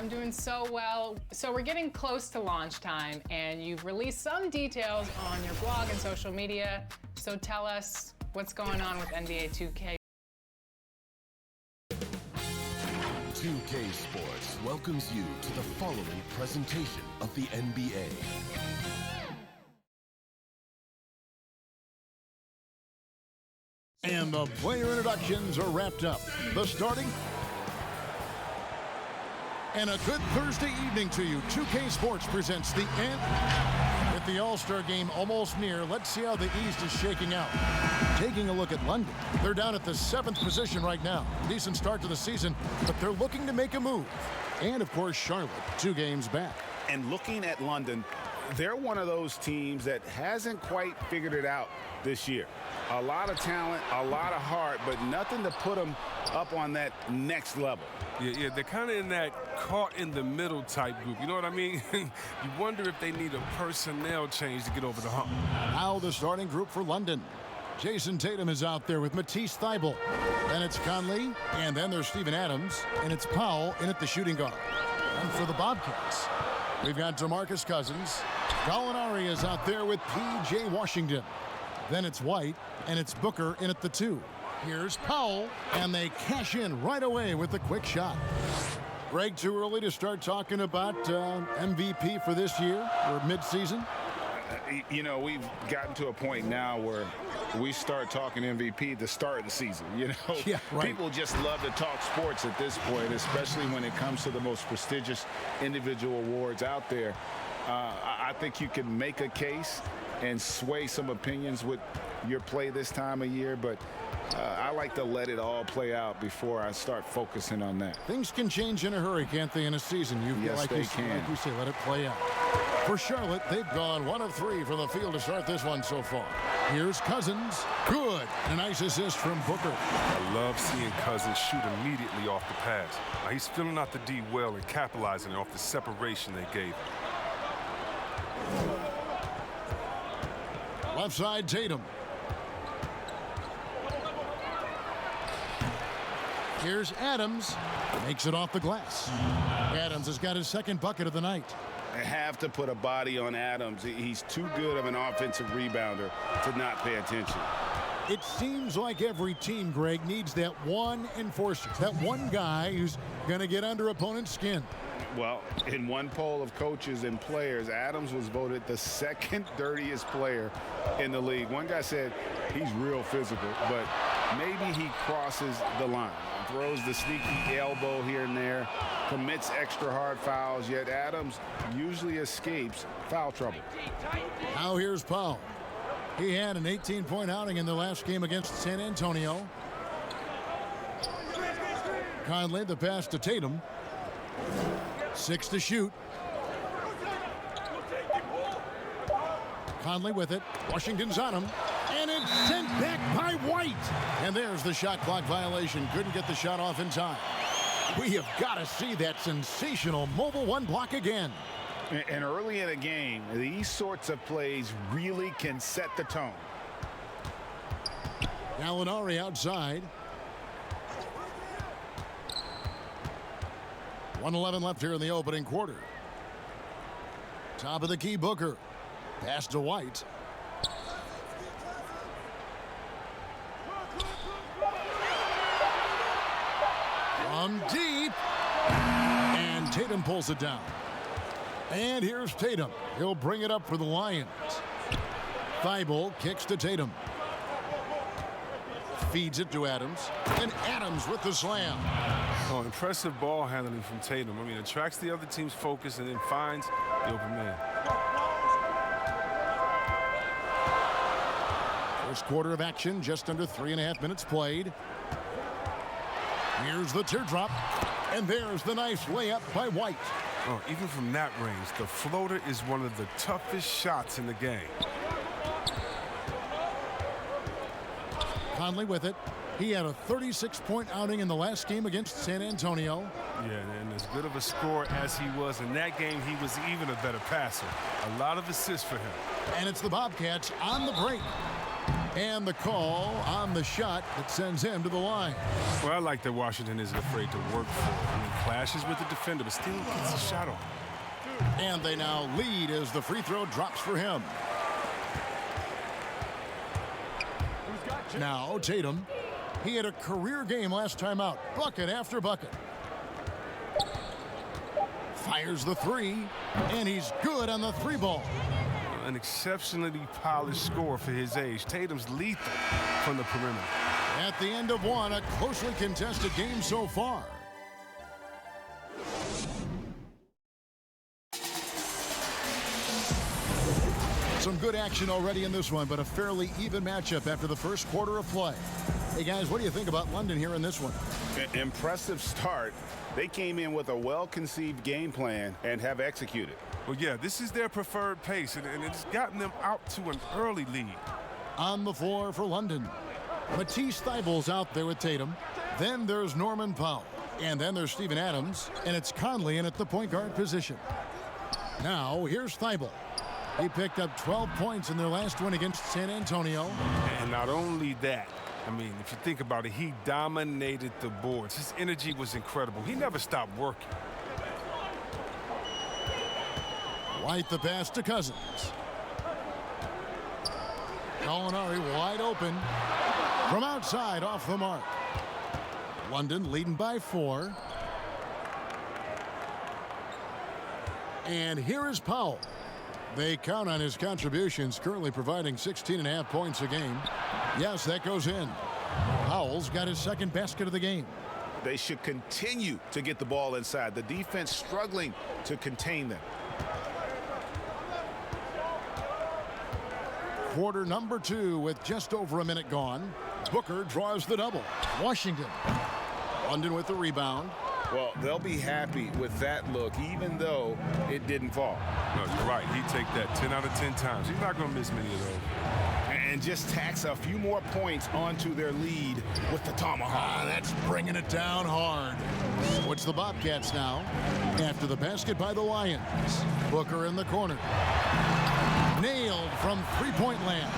I'm doing so well. So we're getting close to launch time, and you've released some details on your blog and social media. So tell us what's going on with NBA 2K. 2K Sports welcomes you to the following presentation of the NBA. And the player introductions are wrapped up. The starting and a good Thursday evening to you. 2K Sports presents the end. With the All-Star game almost near, let's see how the East is shaking out. Taking a look at London. They're down at the 7th position right now. Decent start to the season, but they're looking to make a move. And, of course, Charlotte, 2 games back. And looking at London, they're one of those teams that hasn't quite figured it out this year. A lot of talent, a lot of heart, but nothing to put them up on that next level. Yeah, they're kind of in that caught in the middle type group. You know what I mean? You wonder if they need a personnel change to get over the hump. Now the starting group for London. Jason Tatum is out there with Matisse Thybulle. Then it's Conley, and then there's Steven Adams, and it's Powell in at the shooting guard. And for the Bobcats, we've got DeMarcus Cousins. Gallinari is out there with P.J. Washington. Then it's White, and it's Booker in at the 2. Here's Powell, and they cash in right away with the quick shot. Greg, too early to start talking about MVP for this year or midseason? You know, we've gotten to a point now where we start talking MVP at the start of the season. You know, yeah, right. People just love to talk sports at this point, especially when it comes to the most prestigious individual awards out there. I think you can make a case and sway some opinions with your play this time of year, but I like to let it all play out before I start focusing on that. Things can change in a hurry, can't they, in a season? Yes, they can. Like we say, let it play out. For Charlotte, they've gone 1 of 3 from the field to start this one so far. Here's Cousins. Good. A nice assist from Booker. I love seeing Cousins shoot immediately off the pass. He's filling out the D well and capitalizing off the separation they gave him. Left side, Tatum. Here's Adams. Makes it off the glass. Adams has got his second bucket of the night. I have to put a body on Adams. He's too good of an offensive rebounder to not pay attention. It seems like every team, Greg, needs that one enforcer, that one guy who's going to get under opponent's skin. Well, in one poll of coaches and players, Adams was voted the 2nd dirtiest player in the league. One guy said he's real physical, but maybe he crosses the line. Throws the sneaky elbow here and there, commits extra hard fouls, yet Adams usually escapes foul trouble. Now here's Powell. He had an 18-point outing in the last game against San Antonio. Conley, the pass to Tatum. 6 to shoot. Conley with it. Washington's on him. And it's sent back by White. And there's the shot clock violation. Couldn't get the shot off in time. We have got to see that sensational mobile 1 block again. And early in a game, these sorts of plays really can set the tone. Gallinari outside. 1:11 left here in the opening quarter. Top of the key, Booker. Pass to White. From deep. And Tatum pulls it down. And here's Tatum. He'll bring it up for the Lions. Thybulle kicks to Tatum. Feeds it to Adams. And Adams with the slam. Oh, impressive ball handling from Tatum. I mean, attracts the other team's focus and then finds the open man. First quarter of action, just under 3.5 minutes played. Here's the teardrop. And there's the nice layup by White. Oh, even from that range, the floater is one of the toughest shots in the game. Conley with it. He had a 36-point outing in the last game against San Antonio. Yeah, and as good of a scorer as he was in that game, he was even a better passer. A lot of assists for him. And it's the Bobcats on the break. And the call on the shot that sends him to the line. Well, I like that Washington isn't afraid to work for it. I mean, Clashes with the defender, but still gets a shot on. And they now lead as the free throw drops for him. Now Tatum. He had a career game last time out. Bucket after bucket. Fires the three, and he's good on the three ball. An exceptionally polished scorer for his age. Tatum's lethal from the perimeter. At the end of one, a closely contested game so far. Some good action already in this one, but a fairly even matchup after the first quarter of play. Hey, guys, what do you think about London here in this one? Impressive start. They came in with a well-conceived game plan and have executed. Well, yeah, this is their preferred pace, and it's gotten them out to an early lead. On the floor for London, Matisse Thybulle's out there with Tatum. Then there's Norman Powell. And then there's Steven Adams. And it's Conley in at the point guard position. Now, here's Thybulle. He picked up 12 points in their last win against San Antonio. And not only that, I mean, if you think about it, he dominated the boards. His energy was incredible. He never stopped working. White the pass to Cousins. Gallinari wide open. From outside, off the mark. London leading by 4. And here is Powell. They count on his contributions, currently providing 16.5 points a game. Yes, that goes in. Powell's got his second basket of the game. They should continue to get the ball inside. The defense struggling to contain them. Quarter number 2 with just over a minute gone. Booker draws the double. Washington. London with the rebound. Well, they'll be happy with that look, even though it didn't fall. No, you're right. He'd take that 10 out of 10 times. He's not going to miss many of those. And just tacks a few more points onto their lead with the tomahawk. That's bringing it down hard. So it's the Bobcats now. After the basket by the Lions. Booker in the corner. Nailed from three-point land.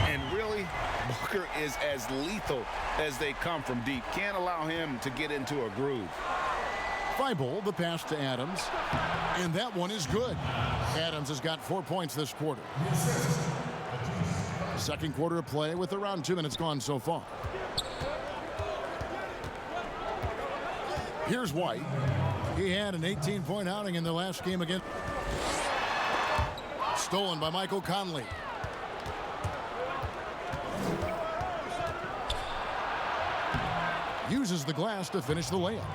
And really, Booker is as lethal as they come from deep. Can't allow him to get into a groove. Thybulle, the pass to Adams. And that one is good. Adams has got 4 points this quarter. Second quarter of play with around 2 minutes gone so far. Here's White. He had an 18-point outing in the last game again. Stolen by Michael Conley. Uses the glass to finish the layup.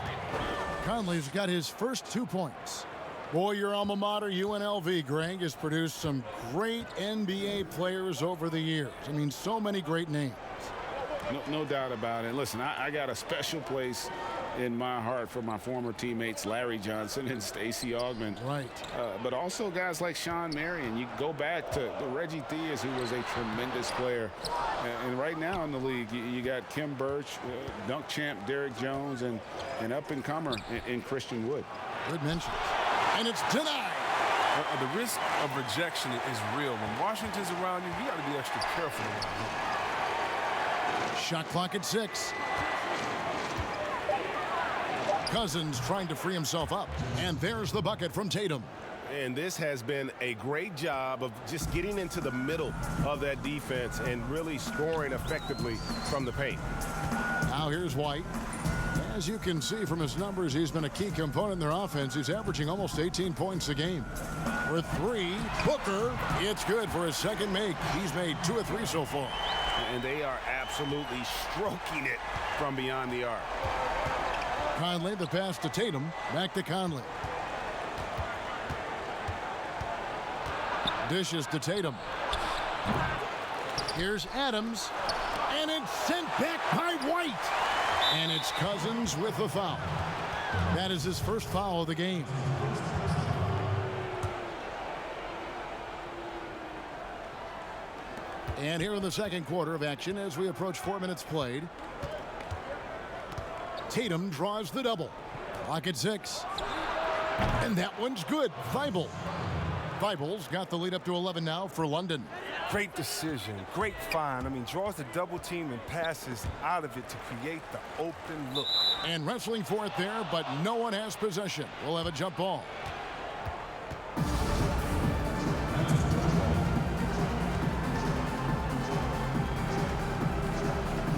Conley's got his first 2 points. Boy, your alma mater, UNLV, Greg, has produced some great NBA players over the years. I mean, so many great names. No doubt about it. Listen, I got a special place in my heart for my former teammates Larry Johnson and Stacey Augmon. Right. But also guys like Sean Marion. You go back to Reggie Theus, who was a tremendous player. And right now in the league, you got Kim Birch, dunk champ Derrick Jones, and up-and-comer in Christian Wood. Good mention. And it's denied. The risk of rejection is real. When Washington's around you, you got to be extra careful around him. Shot clock at 6. Cousins trying to free himself up. And there's the bucket from Tatum. And this has been a great job of just getting into the middle of that defense and really scoring effectively from the paint. Now here's White. As you can see from his numbers, he's been a key component in their offense. He's averaging almost 18 points a game. For 3, Booker, it's good for his second make. He's made 2 of 3 so far. And they are absolutely stroking it from beyond the arc. Conley, the pass to Tatum. Back to Conley. Dishes to Tatum. Here's Adams. And it's sent back by White. And it's Cousins with the foul. That is his first foul of the game. And here in the second quarter of action as we approach 4 minutes played. Tatum draws the double. Clock at 6. And that one's good. Thybulle. Thybulle's got the lead up to 11 now for London. Great decision. Great find. I mean, draws the double team and passes out of it to create the open look. And wrestling for it there, but no one has possession. We'll have a jump ball.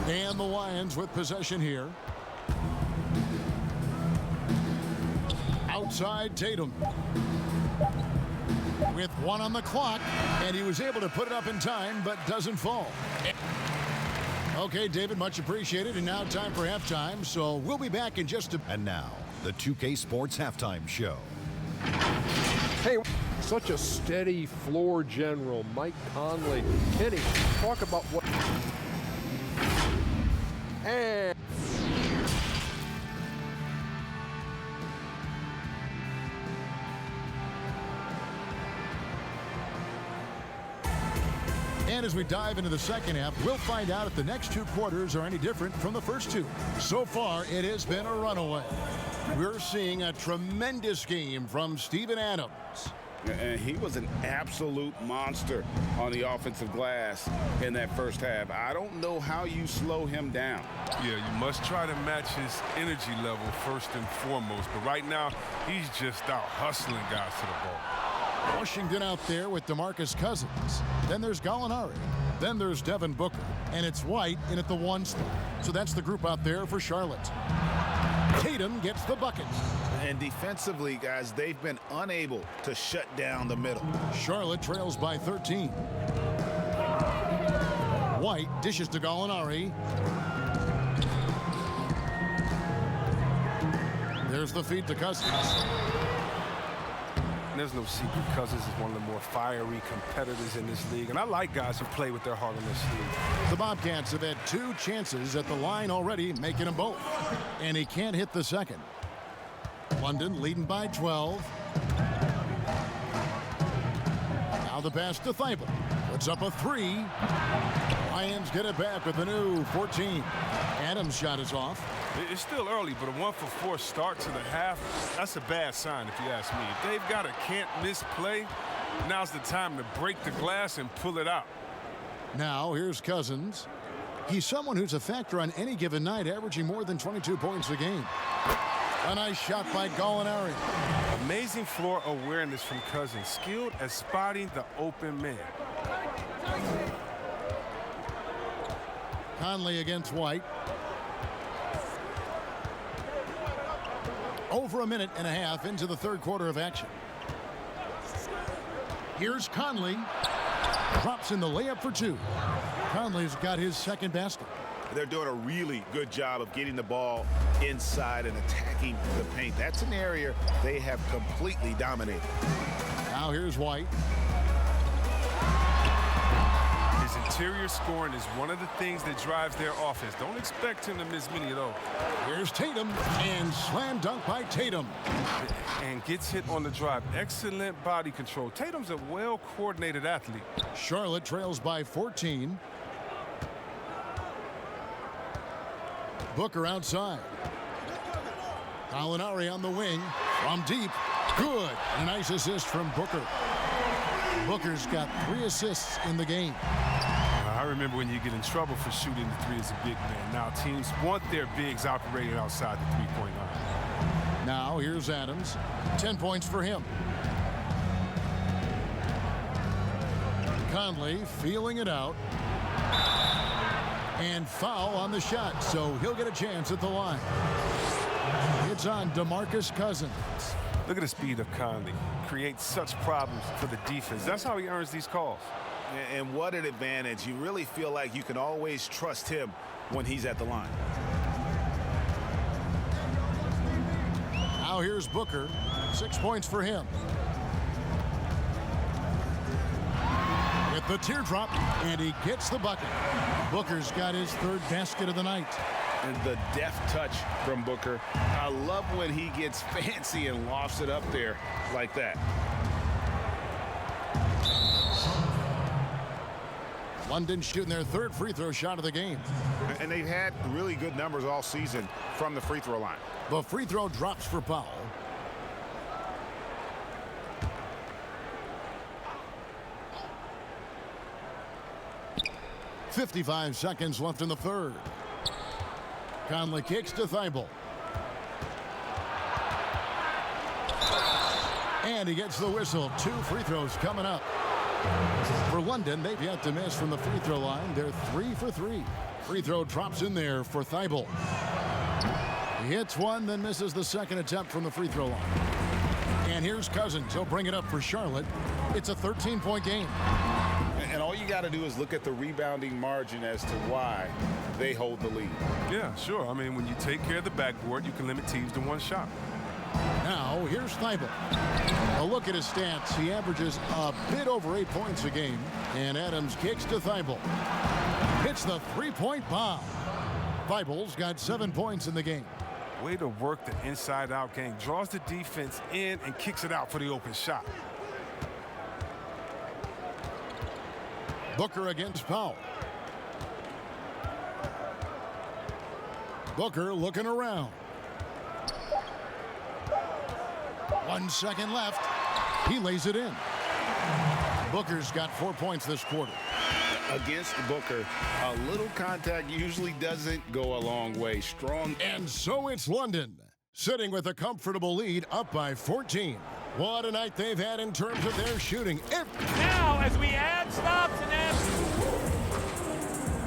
And the Lions with possession here. Outside Tatum. With 1 on the clock, and he was able to put it up in time, but doesn't fall. Okay, David, much appreciated, and now time for halftime, so we'll be back in just a... And now, the 2K Sports Halftime Show. Hey, such a steady floor general, Mike Conley. Kenny, talk about what... And... And as we dive into the second half, we'll find out if the next 2 quarters are any different from the first 2. So far, it has been a runaway. We're seeing a tremendous game from Steven Adams. And he was an absolute monster on the offensive glass in that first half. I don't know how you slow him down. Yeah, you must try to match his energy level first and foremost. But right now, he's just out hustling guys to the ball. Washington out there with DeMarcus Cousins. Then there's Gallinari. Then there's Devin Booker. And it's White in at the 1 spot. So that's the group out there for Charlotte. Tatum gets the bucket. And defensively, guys, they've been unable to shut down the middle. Charlotte trails by 13. White dishes to Gallinari. There's the feed to Cousins. There's no secret. Cousins is one of the more fiery competitors in this league, and I like guys who play with their heart on their sleeve. The Bobcats have had 2 chances at the line already, making them both. And he can't hit the second. London leading by 12. Now the pass to Thibault. Puts up a 3. Lions get it back with a new 14. Adams' shot is off. It's still early, but a 1-for-4 start to the half, that's a bad sign if you ask me. If they've got a can't-miss play, now's the time to break the glass and pull it out. Now here's Cousins. He's someone who's a factor on any given night, averaging more than 22 points a game. A nice shot by Gallinari. Amazing floor awareness from Cousins, skilled at spotting the open man. Conley against White. Over a minute and a half into the 3rd quarter of action. Here's Conley. Drops in the layup for 2. Conley's got his 2nd basket. They're doing a really good job of getting the ball inside and attacking the paint. That's an area they have completely dominated. Now here's White. His interior scoring is one of the things that drives their offense. Don't expect him to miss many of those. Here's Tatum, and slam dunk by Tatum. And gets hit on the drive. Excellent body control. Tatum's a well-coordinated athlete. Charlotte trails by 14. Booker outside. Gallinari on the wing. From deep. Good. A nice assist from Booker. Booker's got 3 assists in the game. I remember when you get in trouble for shooting the 3 as a big man. Now teams want their bigs operating outside the 3-point line. Now here's Adams. 10 points for him. Conley feeling it out. And foul on the shot, so he'll get a chance at the line. It's on DeMarcus Cousins. Look at the speed of Conley. Creates such problems for the defense. That's how he earns these calls. And what an advantage. You really feel like you can always trust him when he's at the line. Now here's Booker. 6 points for him. With the teardrop, and he gets the bucket. Booker's got his 3rd basket of the night. And the deft touch from Booker. I love when he gets fancy and lofts it up there like that. London shooting their 3rd free throw shot of the game. And they've had really good numbers all season from the free throw line. The free throw drops for Powell. .55 seconds left in the 3rd. Conley kicks to Thibault. And he gets the whistle. 2 free throws coming up. For London, they've yet to miss from the free throw line. They're 3 for 3. Free throw drops in there for Thibault. He hits one, then misses the second attempt from the free throw line. And here's Cousins. He'll bring it up for Charlotte. It's a 13-point game. And all you got to do is look at the rebounding margin as to why they hold the lead. Yeah, sure. I mean, when you take care of the backboard, you can limit teams to 1 shot. Now, here's Thibault. A look at his stats. He averages a bit over 8 points a game. And Adams kicks to Thibault. Hits the 3-point bomb. Thibault's got 7 points in the game. Way to work the inside-out game. Draws the defense in and kicks it out for the open shot. Booker against Powell. Booker looking around. 1 second left. He lays it in. Booker's got 4 points this quarter. Against Booker, a little contact usually doesn't go a long way. Strong. And so it's London, sitting with a comfortable lead, up by 14. What a night they've had in terms of their shooting. Now, as we add stops and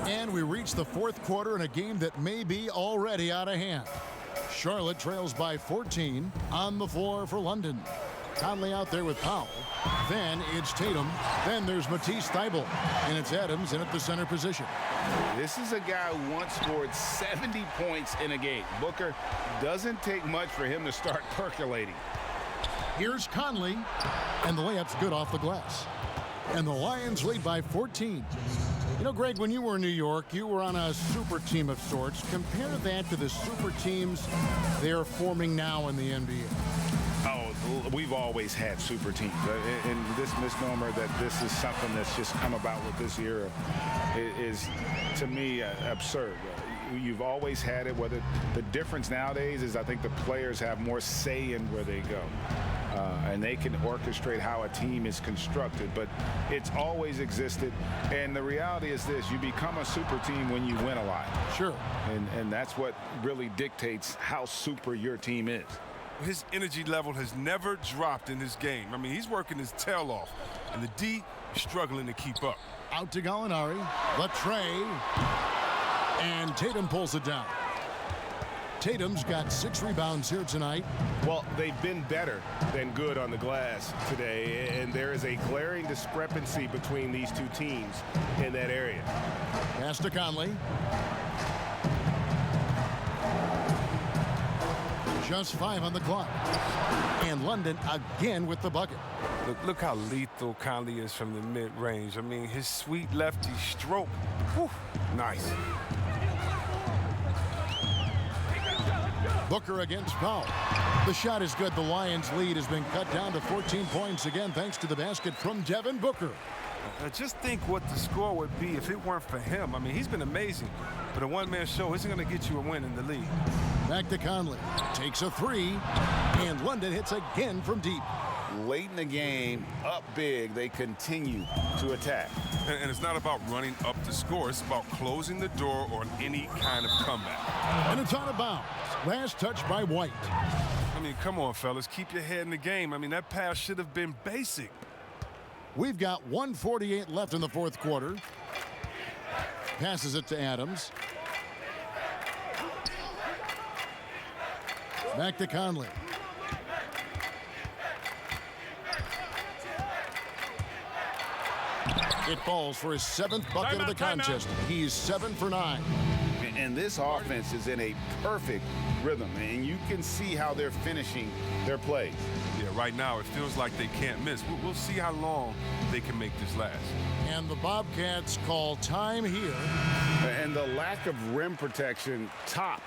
And we reach the 4th quarter in a game that may be already out of hand. Charlotte trails by 14 on the floor for London. Conley out there with Powell. Then it's Tatum. Then there's Matisse Thybulle. And it's Adams in at the center position. This is a guy who once scored 70 points in a game. Booker, doesn't take much for him to start percolating. Here's Conley. And the layup's good off the glass. And the Lions lead by 14. You know, Greg, when you were in New York, you were on a super team of sorts. Compare that to the super teams they're forming now in the NBA. Oh, we've always had super teams. And this misnomer that this is something that's just come about with this era is, to me, absurd. You've always had it. Whether the difference nowadays is I think the players have more say in where they go. And they can orchestrate how a team is constructed. But it's always existed. And the reality is this. You become a super team when you win a lot. Sure. And that's what really dictates how super your team is. His energy level has never dropped in this game. I mean, he's working his tail off. And the D is struggling to keep up. Out to Gallinari. The tray. And Tatum pulls it down. Tatum's got 6 rebounds here tonight. Well, they've been better than good on the glass today, and there is a glaring discrepancy between these two teams in that area. Pass to Conley. Just 5 on the clock. And London again with the bucket. Look how lethal Conley is from the mid-range. I mean, his sweet lefty stroke. Whew, nice. Booker against Powell. The shot is good. The Lions' lead has been cut down to 14 points again thanks to the basket from Devin Booker. Just think what the score would be if it weren't for him. I mean, he's been amazing, but a one-man show isn't going to get you a win in the league. Back to Conley. Takes a 3, and London hits again from deep. Late in the game, up big, they continue to attack. And it's not about running up the score. It's about closing the door on any kind of comeback. And it's out of bounds. Last touch by White. I mean, come on, fellas. Keep your head in the game. I mean, that pass should have been basic. We've got 1:48 left in the 4th quarter. Passes it to Adams. Back to Conley. It falls for his 7th bucket of the contest. He's 7 for 9. And this offense is in a perfect rhythm, and you can see how they're finishing their plays. Yeah, right now it feels like they can't miss. We'll see how long they can make this last. And the Bobcats call time here. And the lack of rim protection, top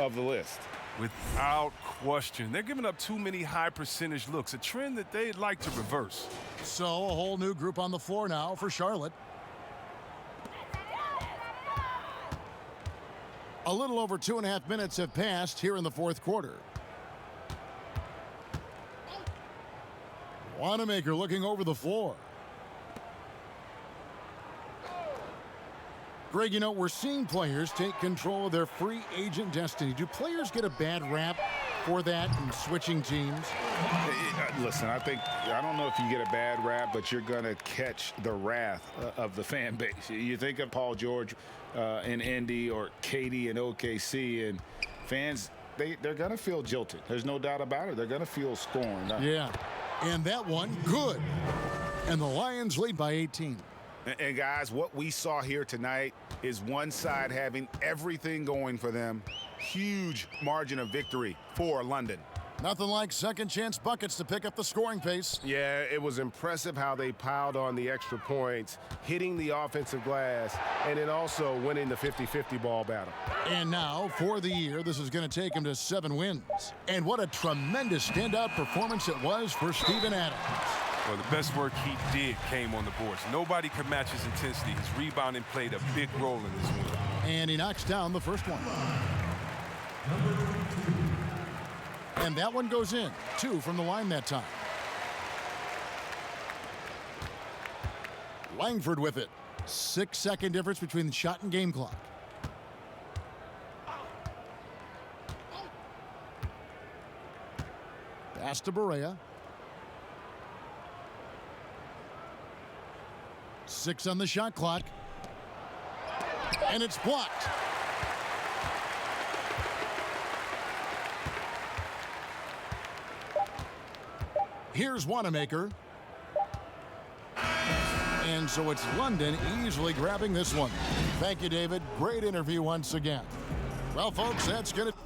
of the list. Without question. They're giving up too many high percentage looks, a trend that they'd like to reverse. So a whole new group on the floor now for Charlotte. A little over 2.5 minutes have passed here in the 4th quarter. Wanamaker looking over the floor. Greg, you know, we're seeing players take control of their free agent destiny. Do players get a bad rap for that and switching teams? Listen, I don't know if you get a bad rap, but you're going to catch the wrath of the fan base. You think of Paul George in Indy or Katie in OKC, and fans, they're going to feel jilted. There's no doubt about it. They're going to feel scorned. Yeah, and that one, good. And the Lions lead by 18. And guys, what we saw here tonight is one side having everything going for them. Huge margin of victory for London. Nothing like second chance buckets to pick up the scoring pace. Yeah, it was impressive how they piled on the extra points, hitting the offensive glass, and then also winning the 50-50 ball battle. And now, for the year, this is going to take him to 7 wins. And what a tremendous standout performance it was for Steven Adams. Well, the best work he did came on the boards. Nobody could match his intensity. His rebounding played a big role in this win. And he knocks down the first one. And that one goes in. 2 from the line that time. Langford with it. 6-second difference between the shot and game clock. Pass to Barea. 6 on the shot clock. And it's blocked. Here's Wanamaker. And so it's London easily grabbing this one. Thank you, David. Great interview once again. Well, folks, that's going to...